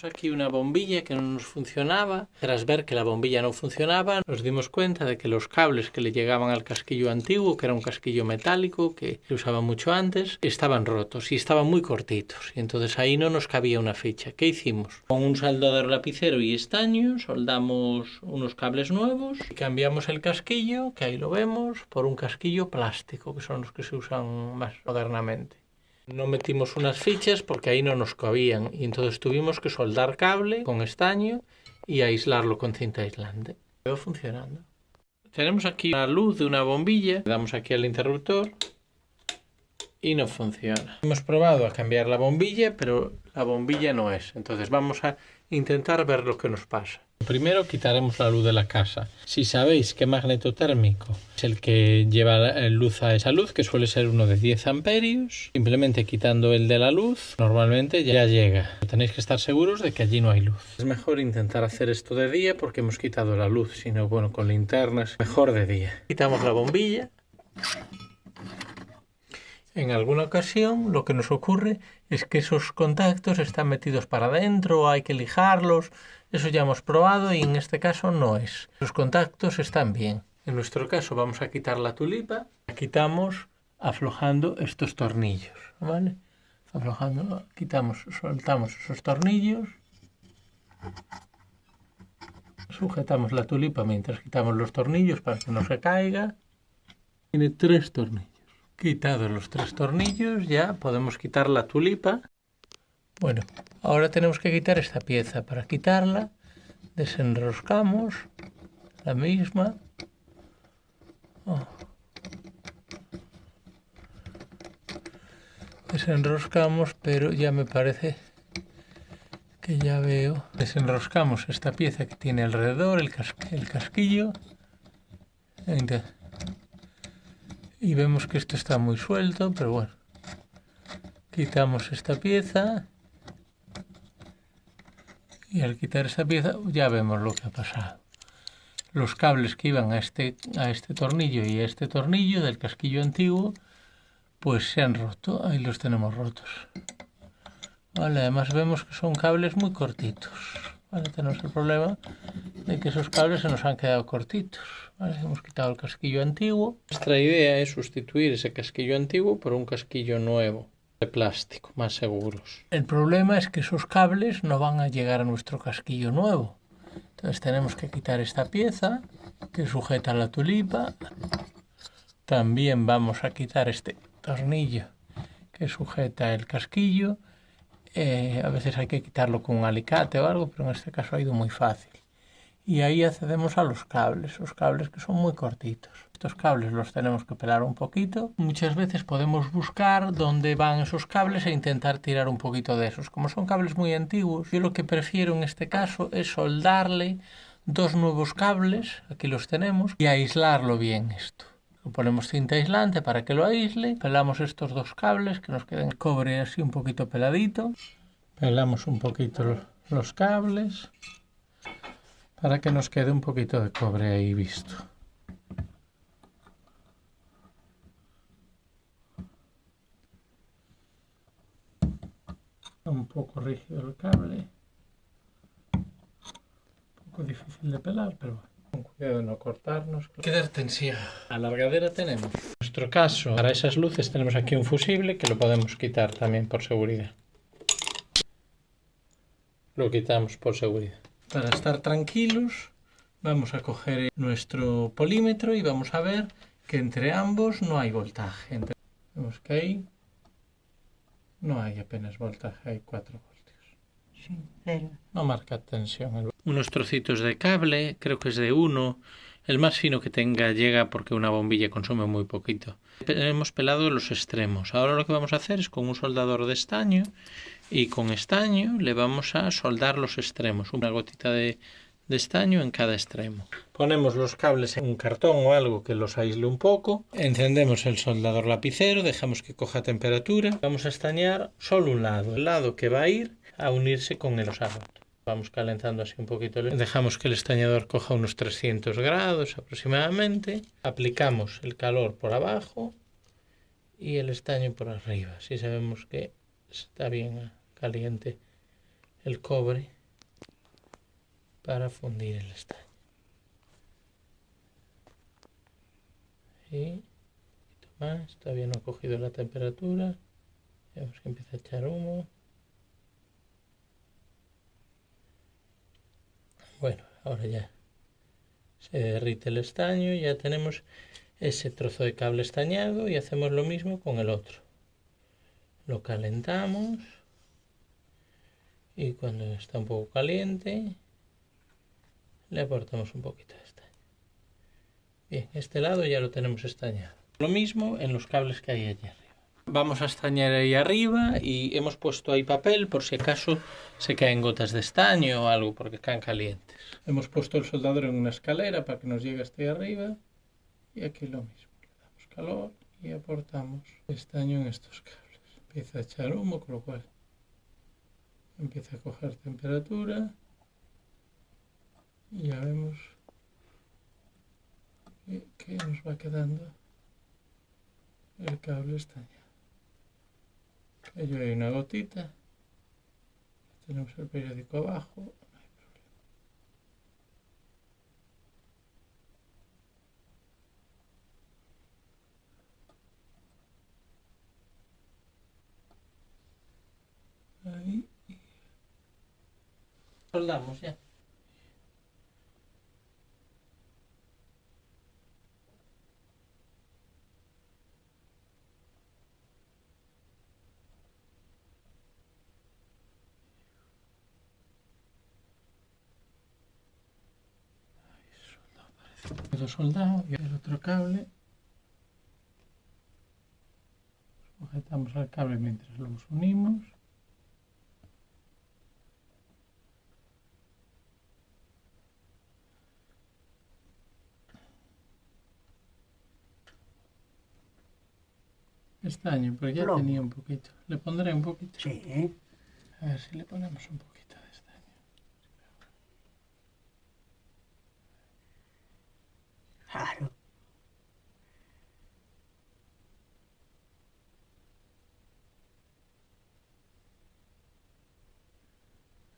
Aquí una bombilla que no nos funcionaba. Tras ver que la bombilla no funcionaba, nos dimos cuenta de que los cables que le llegaban al casquillo antiguo, que era un casquillo metálico que se usaba mucho antes, estaban rotos y estaban muy cortitos. Y entonces ahí no nos cabía una ficha. ¿Qué hicimos? Con un soldador lapicero y estaño soldamos unos cables nuevos y cambiamos el casquillo, que ahí lo vemos, por un casquillo plástico, que son los que se usan más modernamente. No metimos unas fichas porque ahí no nos cabían y entonces tuvimos que soldar cable con estaño y aislarlo con cinta aislante. Quedó funcionando. Tenemos aquí la luz de una bombilla, le damos aquí al interruptor y no funciona. Hemos probado a cambiar la bombilla, pero la bombilla no es. Entonces vamos a intentar ver lo que nos pasa. Primero quitaremos la luz de la casa. Si sabéis qué magneto térmico es el que lleva luz a esa luz, que suele ser uno de 10 amperios, simplemente quitando el de la luz, normalmente ya llega. Tenéis que estar seguros de que allí no hay luz. Es mejor intentar hacer esto de día porque hemos quitado la luz, si no, bueno, con linternas, mejor de día. Quitamos la bombilla. En alguna ocasión lo que nos ocurre es que esos contactos están metidos para adentro, hay que lijarlos. Eso ya hemos probado y en este caso no es. Los contactos están bien. En nuestro caso vamos a quitar la tulipa. La quitamos aflojando estos tornillos, ¿vale? Aflojando, quitamos, soltamos esos tornillos. Sujetamos la tulipa mientras quitamos los tornillos para que no se caiga. Tiene 3 tornillos. Quitados los 3 tornillos, ya podemos quitar la tulipa. Bueno, ahora tenemos que quitar esta pieza. Para quitarla, desenroscamos la misma. Desenroscamos, pero ya me parece que ya veo. Desenroscamos esta pieza que tiene alrededor, el casquillo. Y vemos que esto está muy suelto, pero bueno. Quitamos esta pieza. Y al quitar esta pieza ya vemos lo que ha pasado. Los cables que iban a este tornillo y a este tornillo del casquillo antiguo, pues se han roto. Ahí los tenemos rotos. Vale, además vemos que son cables muy cortitos. Vale, tenemos el problema de que esos cables se nos han quedado cortitos. Vale, hemos quitado el casquillo antiguo. Nuestra idea es sustituir ese casquillo antiguo por un casquillo nuevo de plástico, más seguros. El problema es que esos cables no van a llegar a nuestro casquillo nuevo. Entonces tenemos que quitar esta pieza que sujeta la tulipa. También vamos a quitar este tornillo que sujeta el casquillo. A veces hay que quitarlo con un alicate o algo, pero en este caso ha ido muy fácil. Y ahí accedemos a los cables que son muy cortitos. Estos cables los tenemos que pelar un poquito. Muchas veces podemos buscar dónde van esos cables e intentar tirar un poquito de esos. Como son cables muy antiguos, yo lo que prefiero en este caso es soldarle 2 nuevos cables, aquí los tenemos, y aislarlo bien esto. Ponemos cinta aislante para que lo aísle. Pelamos estos 2 cables que nos queden cobre así un poquito peladito. Pelamos un poquito los cables para que nos quede un poquito de cobre ahí visto. Un poco rígido el cable. Un poco difícil de pelar, pero bueno. Con cuidado de no cortarnos. Quedar tensión. Alargadera tenemos. En nuestro caso, para esas luces tenemos aquí un fusible que lo podemos quitar también por seguridad. Lo quitamos por seguridad. Para estar tranquilos, vamos a coger nuestro polímetro y vamos a ver que entre ambos no hay voltaje. Vemos que ahí no hay apenas voltaje, hay 4 voltios. Sí, 0. No marca tensión. Unos trocitos de cable, creo que es de 1. El más fino que tenga llega porque una bombilla consume muy poquito. Hemos pelado los extremos. Ahora lo que vamos a hacer es con un soldador de estaño y con estaño le vamos a soldar los extremos. Una gotita de estaño en cada extremo. Ponemos los cables en un cartón o algo que los aísle un poco. Encendemos el soldador lapicero, dejamos que coja temperatura. Vamos a estañar solo un lado, el lado que va a ir a unirse con el soldador. Vamos calentando así un poquito. Dejamos que el estañador coja unos 300 grados aproximadamente. Aplicamos el calor por abajo y el estaño por arriba. Así sabemos que está bien caliente el cobre para fundir el estaño. Y un poquito más, todavía no ha cogido la temperatura. Vemos que empieza a echar humo. Bueno, ahora ya se derrite el estaño y ya tenemos ese trozo de cable estañado y hacemos lo mismo con el otro. Lo calentamos y cuando está un poco caliente le aportamos un poquito de estaño. Bien, este lado ya lo tenemos estañado. Lo mismo en los cables que hay allí arriba. Vamos a estañar ahí arriba y hemos puesto ahí papel por si acaso se caen gotas de estaño o algo porque caen calientes. Hemos puesto el soldador en una escalera para que nos llegue hasta ahí arriba y aquí lo mismo. Le damos calor y aportamos estaño en estos cables. Empieza a echar humo, con lo cual empieza a coger temperatura y ya vemos que nos va quedando el cable estañado. Cayó ahí una gotita. Tenemos el periódico abajo. No hay problema. Ahí. Soldamos ya. Quedó soldado y el otro cable. Sujetamos al cable mientras los unimos. Estaño, pero ya tenía un poquito. ¿Le pondré un poquito? Sí. A ver si le ponemos un poquito de estaño. Claro.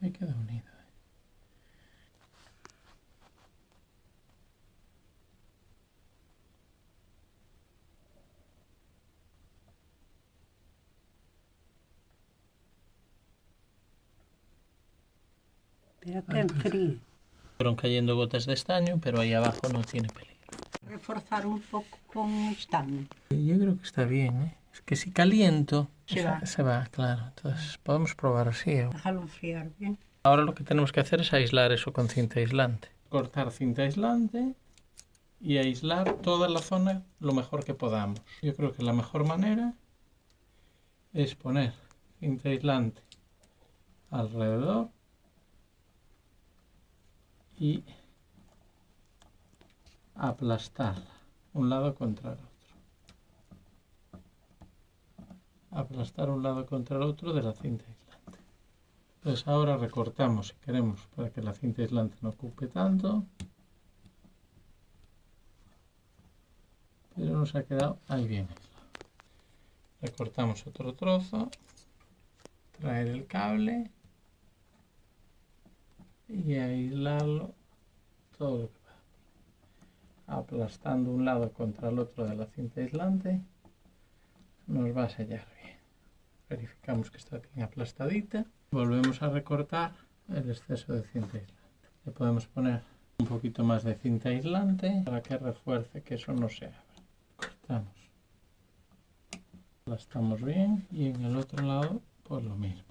Ahí queda unido. Pero ten frío. Fueron cayendo gotas de estaño, pero ahí abajo no tiene peligro. Reforzar un poco con estaño. Yo creo que está bien, ¿eh? Es que si caliento, Se va. claro. Entonces podemos probar así. Déjalo enfriar bien. Ahora lo que tenemos que hacer es aislar eso con cinta aislante. Cortar cinta aislante y aislar toda la zona lo mejor que podamos. Yo creo que la mejor manera es poner cinta aislante alrededor y aplastarla un lado contra el otro. Aplastar un lado contra el otro de la cinta aislante. Entonces ahora recortamos si queremos para que la cinta aislante no ocupe tanto. Pero nos ha quedado ahí bien aislado. Recortamos otro trozo. Traer el cable. Y aislarlo todo lo que pueda. Aplastando un lado contra el otro de la cinta aislante. Nos va a sellar bien. Verificamos que está bien aplastadita. Volvemos a recortar el exceso de cinta aislante. Le podemos poner un poquito más de cinta aislante para que refuerce que eso no se abra. Cortamos. Aplastamos bien y en el otro lado pues lo mismo.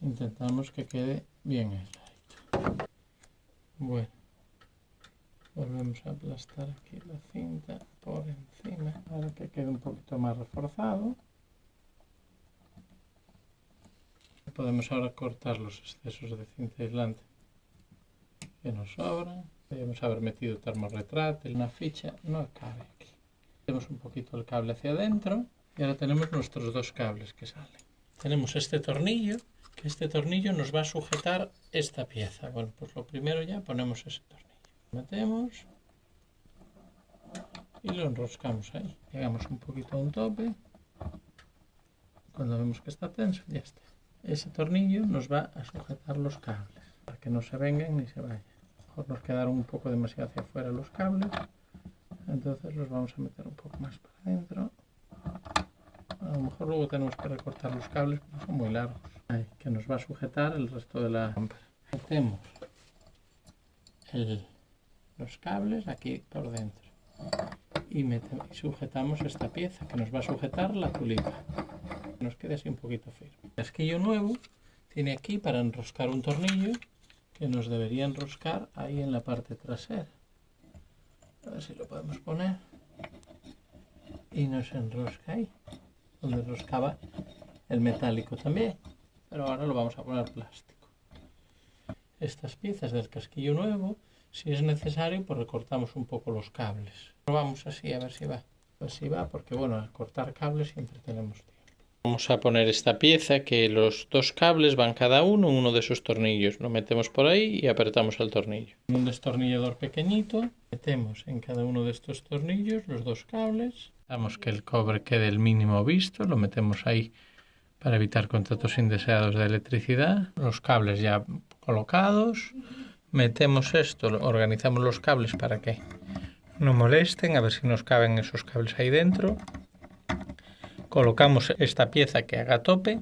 Intentamos que quede bien aisladito. Bueno, volvemos a aplastar aquí la cinta por encima para que quede un poquito más reforzado. Podemos ahora cortar los excesos de cinta aislante que nos sobran. Debemos haber metido termorretráctil, una ficha, no cabe aquí. Metemos un poquito el cable hacia adentro y ahora tenemos nuestros dos cables que salen. Tenemos este tornillo, que este tornillo nos va a sujetar esta pieza. Bueno, pues lo primero ya ponemos ese tornillo. Lo metemos y lo enroscamos ahí. Llegamos un poquito a un tope. Cuando vemos que está tenso, ya está. ese tornillo nos va a sujetar los cables para que no se vengan ni se vayan. A lo mejor nos quedaron un poco demasiado hacia afuera los cables, entonces los vamos a meter un poco más para adentro. A lo mejor luego tenemos que recortar los cables porque son muy largos. Ahí, que nos va a sujetar el resto de la lámpara. Metemos los cables aquí por dentro y sujetamos esta pieza que nos va a sujetar la tulipa. Nos quede así un poquito firme. El casquillo nuevo tiene aquí para enroscar un tornillo que nos debería enroscar ahí en la parte trasera. A ver si lo podemos poner. Y nos enrosca ahí, donde enroscaba el metálico también. Pero ahora lo vamos a poner plástico. Estas piezas del casquillo nuevo, si es necesario, pues recortamos un poco los cables. Probamos así a ver si va. Pues si va, porque bueno, al cortar cables siempre tenemos tiempo. Vamos a poner esta pieza que los dos cables van cada uno de esos tornillos. Lo metemos por ahí y apretamos el tornillo. Un destornillador pequeñito, metemos en cada uno de estos tornillos los dos cables. Damos que el cobre quede el mínimo visto, lo metemos ahí para evitar contactos indeseados de electricidad. Los cables ya colocados. Metemos esto, organizamos los cables para que no molesten, a ver si nos caben esos cables ahí dentro. Colocamos esta pieza que haga tope,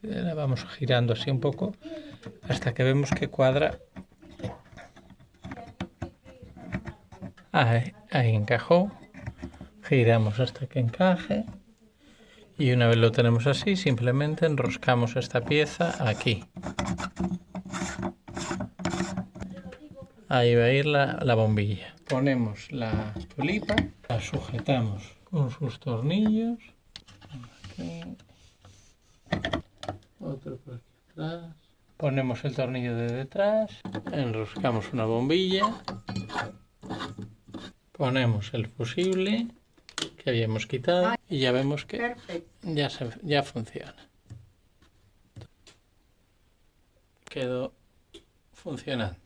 la vamos girando así un poco hasta que vemos que cuadra. Ahí encajó, giramos hasta que encaje y una vez lo tenemos así, simplemente enroscamos esta pieza aquí. Ahí va a ir la bombilla. Ponemos la tulipa, la sujetamos con sus tornillos. Aquí. Otro por aquí atrás. Ponemos el tornillo de detrás, enroscamos una bombilla, ponemos el fusible que habíamos quitado y ya vemos que ya funciona. Quedó funcionando.